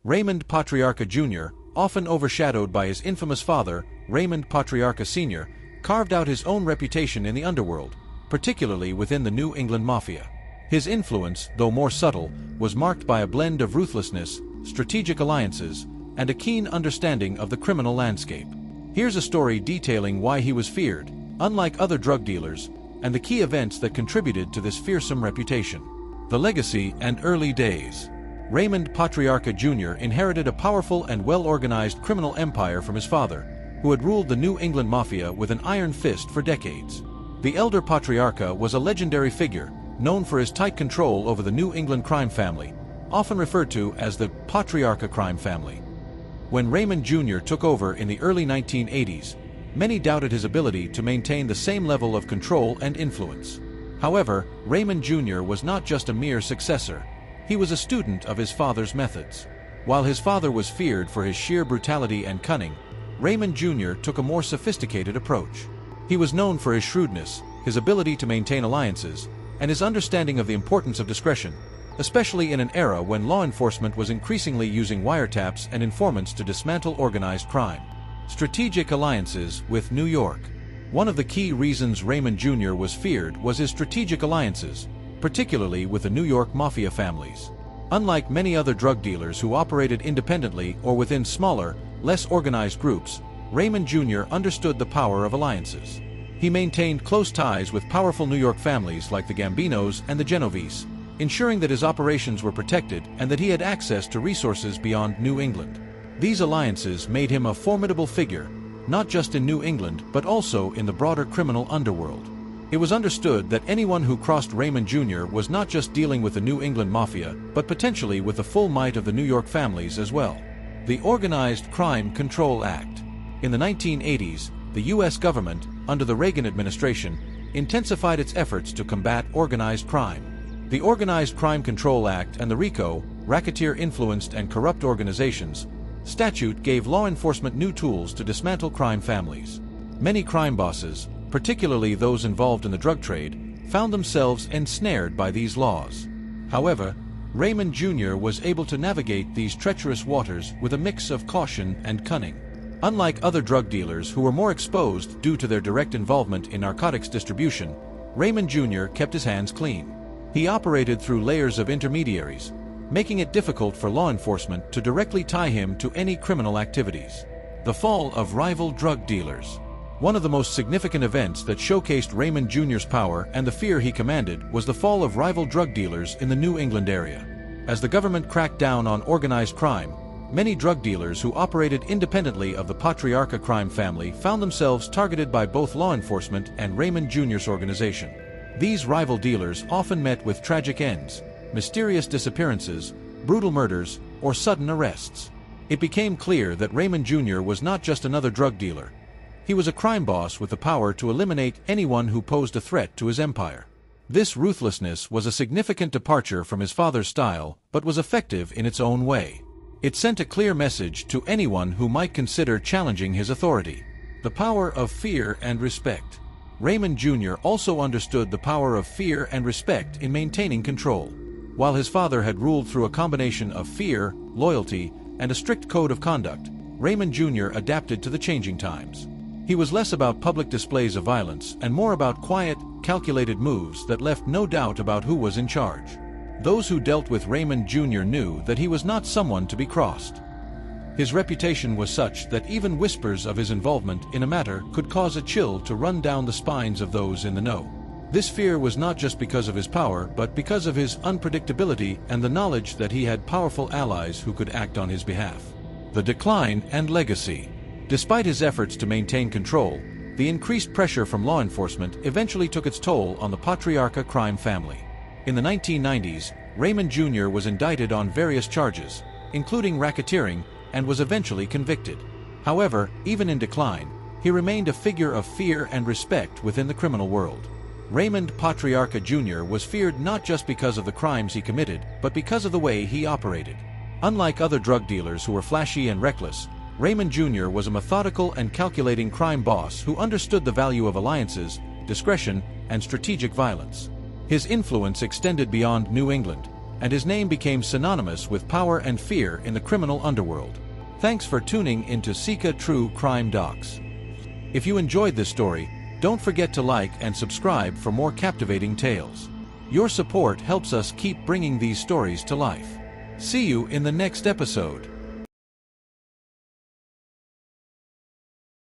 Raymond Patriarca Jr., often overshadowed by his infamous father, Raymond Patriarca Sr., carved out his own reputation in the underworld, particularly within the New England Mafia. His influence, though more subtle, was marked by a blend of ruthlessness, strategic alliances, and a keen understanding of the criminal landscape. Here's a story detailing why he was feared, unlike other drug dealers, and the key events that contributed to this fearsome reputation. The legacy and early days. Raymond Patriarca Jr. inherited a powerful and well-organized criminal empire from his father, who had ruled the New England Mafia with an iron fist for decades. The elder Patriarca was a legendary figure, known for his tight control over the New England crime family, often referred to as the Patriarca crime family. When Raymond Jr. took over in the early 1980s, many doubted his ability to maintain the same level of control and influence. However, Raymond Jr. was not just a mere successor. He was a student of his father's methods. While his father was feared for his sheer brutality and cunning, Raymond Jr. took a more sophisticated approach. He was known for his shrewdness, his ability to maintain alliances, and his understanding of the importance of discretion, especially in an era when law enforcement was increasingly using wiretaps and informants to dismantle organized crime. Strategic alliances with New York. One of the key reasons Raymond Jr. was feared was his strategic alliances, particularly with the New York Mafia families. Unlike many other drug dealers who operated independently or within smaller, less organized groups, Raymond Jr. understood the power of alliances. He maintained close ties with powerful New York families like the Gambinos and the Genovese, ensuring that his operations were protected and that he had access to resources beyond New England. These alliances made him a formidable figure, not just in New England but also in the broader criminal underworld. It was understood that anyone who crossed Raymond Jr. was not just dealing with the New England Mafia, but potentially with the full might of the New York families as well. The Organized Crime Control Act. In the 1980s, the U.S. government, under the Reagan administration, intensified its efforts to combat organized crime. The Organized Crime Control Act and the RICO, Racketeer-Influenced and Corrupt Organizations, statute gave law enforcement new tools to dismantle crime families. Many crime bosses, particularly those involved in the drug trade, found themselves ensnared by these laws. However, Raymond Jr. was able to navigate these treacherous waters with a mix of caution and cunning. Unlike other drug dealers who were more exposed due to their direct involvement in narcotics distribution, Raymond Jr. kept his hands clean. He operated through layers of intermediaries, making it difficult for law enforcement to directly tie him to any criminal activities. The fall of rival drug dealers. One of the most significant events that showcased Raymond Jr.'s power and the fear he commanded was the fall of rival drug dealers in the New England area. As the government cracked down on organized crime, many drug dealers who operated independently of the Patriarca crime family found themselves targeted by both law enforcement and Raymond Jr.'s organization. These rival dealers often met with tragic ends, mysterious disappearances, brutal murders, or sudden arrests. It became clear that Raymond Jr. was not just another drug dealer. He was a crime boss with the power to eliminate anyone who posed a threat to his empire. This ruthlessness was a significant departure from his father's style, but was effective in its own way. It sent a clear message to anyone who might consider challenging his authority. The power of fear and respect. Raymond Jr. also understood the power of fear and respect in maintaining control. While his father had ruled through a combination of fear, loyalty, and a strict code of conduct, Raymond Jr. adapted to the changing times. He was less about public displays of violence and more about quiet, calculated moves that left no doubt about who was in charge. Those who dealt with Raymond Jr. knew that he was not someone to be crossed. His reputation was such that even whispers of his involvement in a matter could cause a chill to run down the spines of those in the know. This fear was not just because of his power, but because of his unpredictability and the knowledge that he had powerful allies who could act on his behalf. The decline and legacy. Despite his efforts to maintain control, the increased pressure from law enforcement eventually took its toll on the Patriarca crime family. In the 1990s, Raymond Jr. was indicted on various charges, including racketeering, and was eventually convicted. However, even in decline, he remained a figure of fear and respect within the criminal world. Raymond Patriarca Jr. was feared not just because of the crimes he committed, but because of the way he operated. Unlike other drug dealers who were flashy and reckless, Raymond Jr. was a methodical and calculating crime boss who understood the value of alliances, discretion, and strategic violence. His influence extended beyond New England, and his name became synonymous with power and fear in the criminal underworld. Thanks for tuning into Sika True Crime Docs. If you enjoyed this story, don't forget to like and subscribe for more captivating tales. Your support helps us keep bringing these stories to life. See you in the next episode.